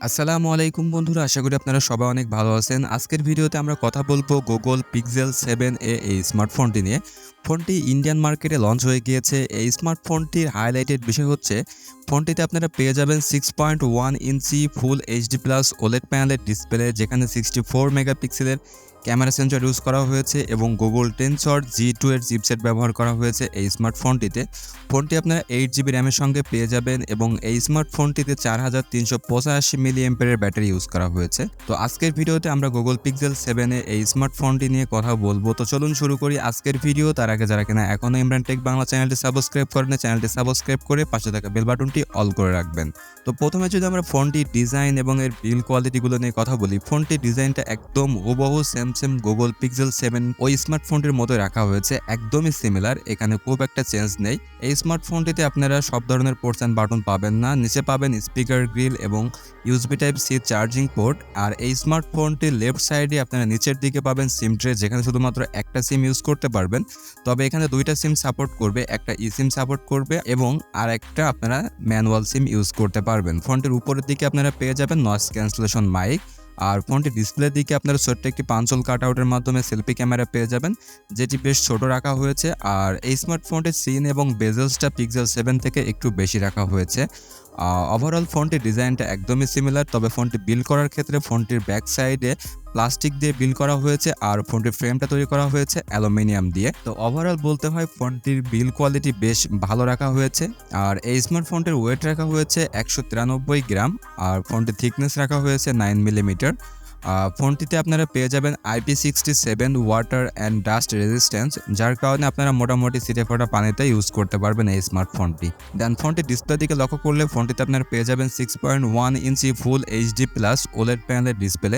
আসসালামু আলাইকুম বন্ধুরা, আশা করি আপনারা সবাই অনেক ভালো আছেন। আজকের ভিডিওতে আমরা কথা বলবো গুগল পিক্সেল 7a এই স্মার্টফোনটি নিয়ে। ফোনটি ইন্ডিয়ান মার্কেটে লঞ্চ হয়ে গিয়েছে। এই স্মার্টফোনটির হাইলাইটেড বিষয় হচ্ছে ফোনটিতে আপনারা পেয়ে যাবেন 6.1 ইঞ্চি ফুল এইচডি প্লাস ওলেড প্যানেলের ডিসপ্লে, যেখানে 64 মেগাপিক্সেলের ক্যামেরা সেন্সর ইউজ করা হয়েছে এবং গুগল টেনসর G2 এর চিপসেট ব্যবহার করা হয়েছে এই স্মার্টফোনটিতে। ফোনটি আপনারা 8GB র্যামের সঙ্গে পেয়ে যাবেন এবং এই স্মার্টফোনটিতে 4385 মিলিঅ্যাম্পিয়ারের ব্যাটারি ইউজ করা হয়েছে। তো আজকের ভিডিওতে আমরা গুগল পিক্সেল 7 এই স্মার্টফোনটি নিয়ে কথা বলবো। তো চলুন শুরু করি আজকের ভিডিও। তার আগে যারা কিনা এখনো ইমরান টেক বাংলা চ্যানেলটি সাবস্ক্রাইব করেন, চ্যানেলটি সাবস্ক্রাইব করে পাশে থাকা বেল বাটনটি অল করে রাখবেন। তো প্রথমে যদি আমরা ফোনটির ডিজাইন এবং এর বিল্ড কোয়ালিটিগুলো নিয়ে কথা বলি, ফোনটির ডিজাইনটা একদম হুবহু সেম গুগল পিক্সেল 7 ওই স্মার্টফোনটির মতো রাখা হয়েছে, একদমই সিমিলার। এখানে খুব একটা চেঞ্জ নেই। এই স্মার্টফোনটিতে আপনারা সব ধরনের পোর্টস অ্যান্ড বাটন পাবেন না। নিচে পাবেন স্পিকার গ্রিল এবং USB type C charging port. আর এই স্মার্টফোনটির লেফট সাইডে আপনারা নিচের দিকে পাবেন সিম ট্রে, যেখানে শুধুমাত্র একটা সিম ইউজ করতে পারবেন। তবে এখানে দুইটা সিম সাপোর্ট করবে, একটা ই সিম সাপোর্ট করবে এবং আর একটা আপনারা ম্যানুয়াল সিম ইউজ করতে পারবেন। ফোনটির উপরের দিকে আপনারা পেয়ে যাবেন নয়েজ ক্যান্সেলেশন মাইক। আর ফোনটির ডিসপ্লের দিকে আপনারা ছোট্ট একটি পাঞ্চল কাটআউটের মাধ্যমে সেলফি ক্যামেরা পেয়ে যাবেন, যেটি বেশ ছোট রাখা হয়েছে। আর এই স্মার্টফোনটির সিন এবং বেজেলসটা পিক্সেল 7 থেকে একটু বেশি রাখা হয়েছে। ওভারঅল ফোনটির ডিজাইনটা একদমই সিমিলার, তবে ফোনটি বিল্ড করার ক্ষেত্রে ফোনটির ব্যাক সাইডে প্লাস্টিক দিয়ে বিল্ড করা হয়েছে আর ফোনটির ফ্রেমটা তৈরি করা হয়েছে অ্যালুমিনিয়াম দিয়ে। তো ওভারঅল বলতে হয় ফোনটির বিল্ড কোয়ালিটি বেশ ভালো রাখা হয়েছে। আর এই স্মার্টফোনটির ওয়েট রাখা হয়েছে 193 গ্রাম আর ফোনটির থিকনেস রাখা হয়েছে 9 মিলিমিটার। ফোনটিতে আপনারা পেয়ে যাবেন IP67 water and dust resistance, যার কারণে আপনারা মোটামুটি ছিটে ফোটা পানিতে ইউজ করতে পারবেন এই স্মার্টফোনটি। দেন ফোনটির ডিসপ্লে দিকে লক্ষ্য করলে ফোনটিতে আপনারা পেয়ে যাবেন 6.1 ইঞ্চি ফুল এইচডি প্লাস ওলেড প্যানেলের ডিসপ্লে,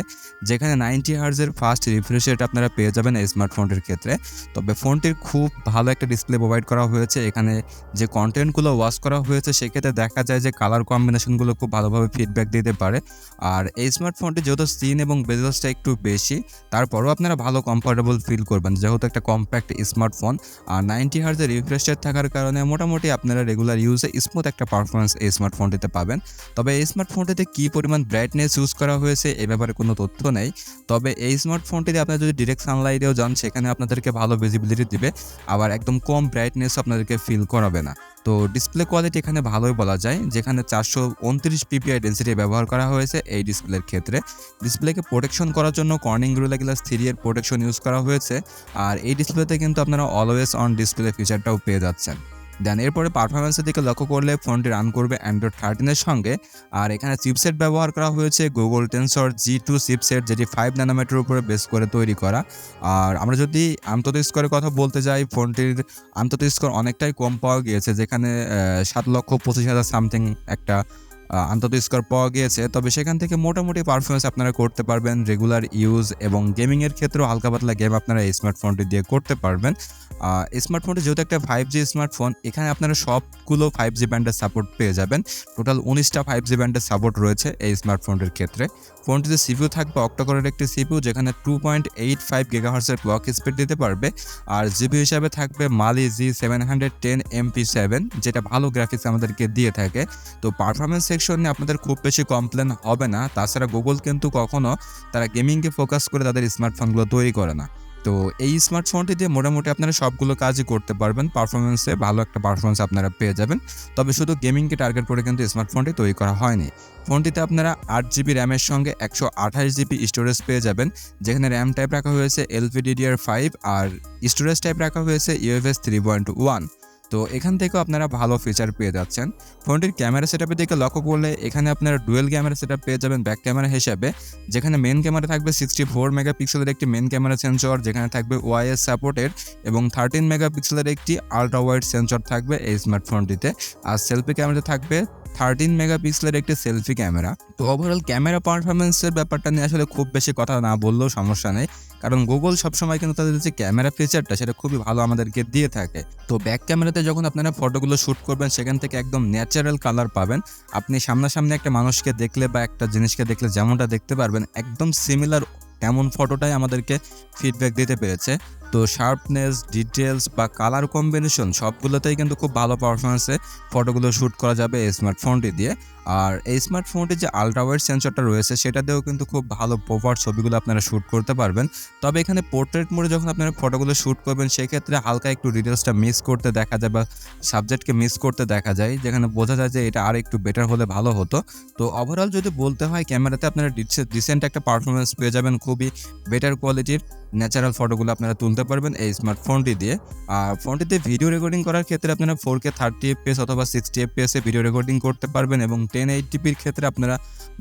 যেখানে 90 হার্জের ফাস্ট রিফ্রেশ রেট আপনারা পেয়ে যাবেন এই স্মার্টফোনটির ক্ষেত্রে। তবে ফোনটির খুব ভালো একটা ডিসপ্লে প্রোভাইড করা হয়েছে। এখানে যে কন্টেন্টগুলো ওয়াচ করা হয়েছে সেক্ষেত্রে দেখা যায় যে কালার কম্বিনেশনগুলো খুব ভালোভাবে ফিডব্যাক দিতে পারে। আর এই স্মার্টফোনটি যেহেতু সিন এবং বেজেলসটা একটু বেশি, তারপরও আপনারা ভালো কমফোর্টেবল ফিল করবেন, যেহেতু একটা কম্প্যাক্ট স্মার্টফোন। আর 90 হার্জের রিফ্রেশ রেট থাকার কারণে মোটামুটি আপনারা রেগুলার ইউজে স্মুথ একটা পারফরমেন্স এই স্মার্টফোনটিতে পাবেন। তবে এই স্মার্টফোনটিতে কী পরিমাণ ব্রাইটনেস ইউজ করা হয়েছে এ ব্যাপারে কোনো তথ্য নেই। তবে এই স্মার্টফোনটিতে আপনারা যদি ডিরেক্ট সানলাইটেও যান সেখানে আপনাদেরকে ভালো ভিজিবিলিটি দিবে, আবার একদম কম ব্রাইটনেস আপনাদেরকে ফিল করাবে না। তো ডিসপ্লে কোয়ালিটি এখানে ভালোই বলা যায়, যেখানে 429 পিপিআই ডেন্সিটি ব্যবহার করা হয়েছে এই ডিসপ্লের ক্ষেত্রে। ডিসপ্লেকে প্রোটেকশন করার জন্য কর্নিং গোরিলা গ্লাস 3 এর প্রোটেকশন ইউজ করা হয়েছে। আর এই ডিসপ্লেতে কিন্তু আপনারা অলওয়েজ অন ডিসপ্লে ফিচারটাও পেয়ে যাচ্ছেন। দেন এরপরে পারফরমেন্সের দিকে লক্ষ্য করলে ফোনটি রান করবে অ্যান্ড্রয়েড 13 সঙ্গে। আর এখানে চিপসেট ব্যবহার করা হয়েছে গুগল টেনসর G2 চিপসেট, যেটি 5 ন্যানোমিটার উপরে বেস করে তৈরি করা। আর আমরা যদি আন্তর্জাতিক স্কোরের কথা বলতে যাই, ফোনটির আন্তর্জাতিক স্কোর অনেকটাই কম পাওয়া গিয়েছে, যেখানে 7,25,000 সামথিং একটা আন্তর্জাতিক স্কোর পাওয়া গিয়েছে। তবে সেখান থেকে মোটামুটি পারফরমেন্স আপনারা করতে পারবেন রেগুলার ইউজ এবং গেমিংয়ের ক্ষেত্রেও হালকা পাতলা গেম আপনারা এই স্মার্টফোনটি দিয়ে করতে পারবেন। স্মার্টফোনটি যেহেতু একটা 5G স্মার্টফোন, এখানে আপনারা সবগুলো 5G ব্যান্ডের সাপোর্ট পেয়ে যাবেন। টোটাল 19টা 5G ব্যান্ডের সাপোর্ট রয়েছে এই স্মার্টফোনটির ক্ষেত্রে। ফোনটিতে সিপিইউ থাকবে অক্টাকোরের একটি সিপিইউ, যেখানে 2.85 গিগাহার্টজের ক্লক স্পিড দিতে পারবে। আর জিবি হিসাবে থাকবে মালি G710 MP7, যেটা ভালো গ্রাফিক্স আমাদেরকে দিয়ে থাকে। তো পারফরমেন্স সেকশনে আপনাদের খুব বেশি কমপ্লেন হবে না। তাছাড়া গুগল কিন্তু কখনো তারা গেমিংকে ফোকাস করে তাদের স্মার্টফোনগুলো তৈরি করে না। তো এই স্মার্টফোনটি দিয়ে মোটামুটি আপনারা সবগুলো কাজই করতে পারবেন। পারফরমেন্সে ভালো একটা পারফরমেন্স আপনারা পেয়ে যাবেন। তবে শুধু গেমিংকে টার্গেট করে কিন্তু স্মার্টফোনটি তৈরি করা হয়নি। ফোনটিতে আপনারা 8GB র্যামের সঙ্গে 128GB স্টোরেজ পেয়ে যাবেন, যেখানে র্যাম টাইপ রাখা হয়েছে LPDDR5 আর স্টোরেজ টাইপ রাখা হয়েছে UFS 3.1। তো এখান থেকেও আপনারা ভালো ফিচার পেয়ে যাচ্ছেন। ফোনটির ক্যামেরা সেটআপের দিকে লক্ষ্য করলে এখানে আপনারা ডুয়েল ক্যামেরা সেটআপ পেয়ে যাবেন ব্যাক ক্যামেরা হিসাবে, যেখানে মেন ক্যামেরা থাকবে 64 মেগাপিক্সেলের একটি মেন ক্যামেরা সেন্সর, যেখানে থাকবে ওআইএস সাপোর্টেড, এবং 13 মেগাপিক্সেলের একটি আলট্রা ওয়াইড সেন্সর থাকবে এই স্মার্টফোনটিতে। আর সেলফি ক্যামেরা থাকবে 13 মেগাপিক্সেলের একটি সেলফি ক্যামেরা। তো ওভারঅল ক্যামেরা পারফরমেন্সের ব্যাপারটা নিয়ে আসলে খুব বেশি কথা না বললেও সমস্যা নেই, কারণ গুগল সবসময় কিন্তু তাদের যে ক্যামেরা ফিচারটা সেটা খুবই ভালো আমাদেরকে দিয়ে থাকে। তো ব্যাক ক্যামেরাতে যখন আপনারা ফটোগুলো শ্যুট করবেন সেখান থেকে একদম ন্যাচারাল কালার পাবেন। আপনি সামনাসামনি একটা মানুষকে দেখলে বা একটা জিনিসকে দেখলে যেমনটা দেখতে পারবেন একদম সিমিলার তেমন ফটোটাই আমাদেরকে ফিডব্যাক দিতে পেরেছে। তো শার্পনেস, ডিটেলস বা কালার কম্বিনেশন সবগুলোতেই কিন্তু খুব ভালো পারফরমেন্সে ফটোগুলো শ্যুট করা যাবে এই স্মার্টফোনটি দিয়ে। আর এই স্মার্টফোনটির যে আলট্রা ওয়াইড সেন্সরটা রয়েছে সেটা দিয়েও কিন্তু খুব ভালো প্রপার ছবিগুলো আপনারা শ্যুট করতে পারবেন। তবে এখানে পোর্ট্রেট মোডে যখন আপনারা ফটোগুলো শ্যুট করবেন সেক্ষেত্রে হালকা একটু ডিটেলসটা মিস করতে দেখা যায় বা সাবজেক্টকে মিস করতে দেখা যায়, যেখানে বোঝা যায় যে এটা আর একটু বেটার হলে ভালো হতো। তো ওভারঅল যদি বলতে হয় ক্যামেরাতে আপনারা ডিসেন্ট একটা পারফরমেন্স পেয়ে যাবেন, খুবই বেটার কোয়ালিটির ন্যাচারাল ফটোগুলো আপনারা তুলতে পারবেন এই স্মার্টফোনটি দিয়ে। আর ফোনটিতে ভিডিও রেকর্ডিং করার ক্ষেত্রে আপনারা 4K 30 fps অথবা 60 fps এ ভিডিও রেকর্ডিং করতে পারবেন এবং 1080pর ক্ষেত্রে আপনারা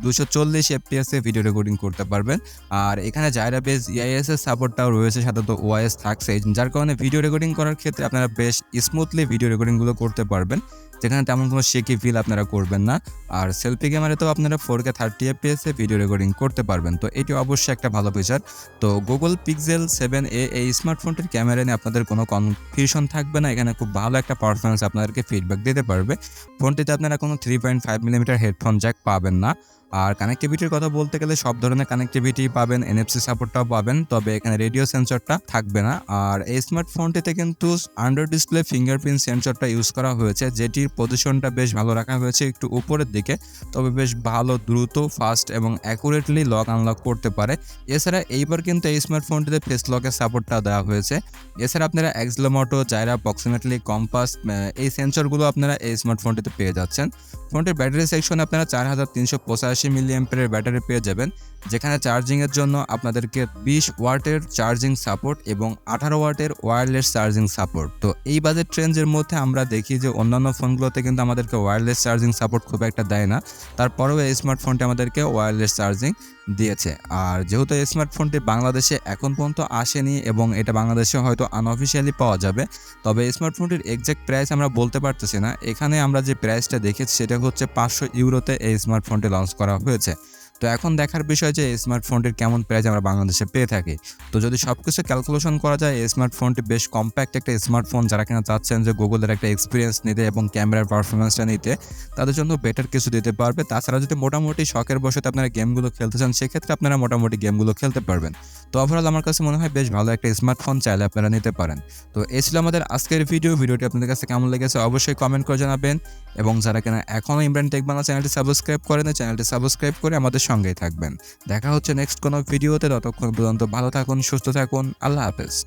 240 fps এ ভিডিও রেকর্ডিং করতে পারবেন। আর এখানে জাইরা বেস ইআইএস এর সাপোর্টটাও রয়েছে, সাথে তো ওআইএস থাকছে, যার কারণে ভিডিও রেকর্ডিং করার ক্ষেত্রে আপনারা বেশ স্মুথলি ভিডিও রেকর্ডিংগুলো করতে পারবেন, যেখানে তেমন কোনো শেকি ফিল আপনারা করবেন না। আর সেলফি ক্যামেরাতেও আপনারা 4K 30 fps এ ভিডিও রেকর্ডিং করতে পারবেন। তো এটি অবশ্যই একটা ভালো ফিচার। তো গুগল পিক্সেল 7a এই স্মার্টফোনটির ক্যামেরা নিয়ে আপনাদের কোনো কনফিউশন থাকবে না, এখানে খুব ভালো একটা পারফরমেন্স আপনাদেরকে ফিডব্যাক দিতে পারবে। ফোনটিতে আপনারা কোনো 3.5mm হেডফোন জ্যাক পাবেন না। আর কানেক্টিভিটির কথা বলতে গেলে সব ধরনের কানেক্টিভিটি পাবেন, NFC সাপোর্টটাও পাবেন, তবে এখানে রেডিও সেন্সরটা থাকবে না। আর এই স্মার্টফোনটিতে কিন্তু আন্ডার ডিসপ্লে ফিঙ্গারপ্রিন্ট সেন্সরটা ইউজ করা হয়েছে, যেটির পজিশনটা বেশ ভালো রাখা হয়েছে একটু উপরের দিকে, তবে বেশ ভালো দ্রুত, ফাস্ট এবং অ্যাকুরেটলি লক আনলক করতে পারে। এছাড়া এইবার কিন্তু এই স্মার্টফোনটিতে ফেস লকের সাপোর্টটা দেওয়া হয়েছে। এছাড়া আপনারা অ্যাক্সিলোমোটো, জাইরা, প্রক্সিমেটলি, কম্পাস এই সেন্সরগুলো আপনারা এই স্মার্টফোনটিতে পেয়ে যাচ্ছেন। ফোনটির ব্যাটারি সেকশনে আপনারা 4385 মিলিঅ্যাম্পিয়ারের ব্যাটারি পেয়ে যাবেন, যেখানে চার্জিংয়ের জন্য আপনাদেরকে 20 ওয়াটের চার্জিং সাপোর্ট এবং 18 ওয়াটের ওয়্যারলেস চার্জিং সাপোর্ট। তো এই বাজেট রেঞ্জের মধ্যে আমরা দেখি যে অন্যান্য ফোনগুলোতে কিন্তু আমাদেরকে ওয়্যারলেস চার্জিং সাপোর্ট খুব একটা দেয় না, তারপরেও এই স্মার্টফোনটি আমাদেরকে ওয়্যারলেস চার্জিং দিয়েছে। আর যেহেতু এই স্মার্টফোনটি বাংলাদেশে এখন পর্যন্ত আসেনি এবং এটা বাংলাদেশে হয়তো আনঅফিসিয়ালি পাওয়া যাবে, তবে এই স্মার্টফোনটির এক্সাক্ট প্রাইস আমরা বলতে পারতেছি না। এখানে আমরা যে প্রাইসটা দেখেছি সেটা হচ্ছে 500 ইউরোতে এই স্মার্টফোনটি লঞ্চ করা হয়েছে। তো এখন দেখার বিষয় যে এই স্মার্টফোনটির কেমন প্রাইস আমরা বাংলাদেশে পেয়ে থাকি। তো যদি সব কিছু ক্যালকুলেশন করা যায় এই স্মার্টফোনটি বেশ কম্প্যাক্ট একটা স্মার্টফোন, যারা কিনা চাচ্ছেন যে গুগলের একটা এক্সপিরিয়েন্স নিতে এবং ক্যামেরার পারফরমেন্সটা নিতে, তাদের জন্য বেটার কিছু দিতে পারবে। তাছাড়া যদি মোটামুটি শখের বসে আপনারা গেমগুলো খেলতে চান সেক্ষেত্রে আপনারা মোটামুটি গেমগুলো খেলতে পারবেন। তো ওভারঅল আমার কাছে মনে হয় বেশ ভালো একটা স্মার্টফোন, চাইলে আপনারা নিতে পারেন। তো এই ছিল আমাদের আজকের ভিডিওটি আপনাদের কাছে কেমন লেগেছে অবশ্যই কমেন্ট করে জানাবেন, এবং যারা কিনা এখনও ইমরান টেক বাংলা চ্যানেলটি সাবস্ক্রাইব করেন, চ্যানেলটি সাবস্ক্রাইব করে আমাদের সঙ্গেই থাকবেন। দেখা হচ্ছে নেক্সট কোনো ভিডিওতে, ততক্ষণ পর্যন্ত ভালো থাকুন, সুস্থ থাকুন, আল্লাহ হাফেজ।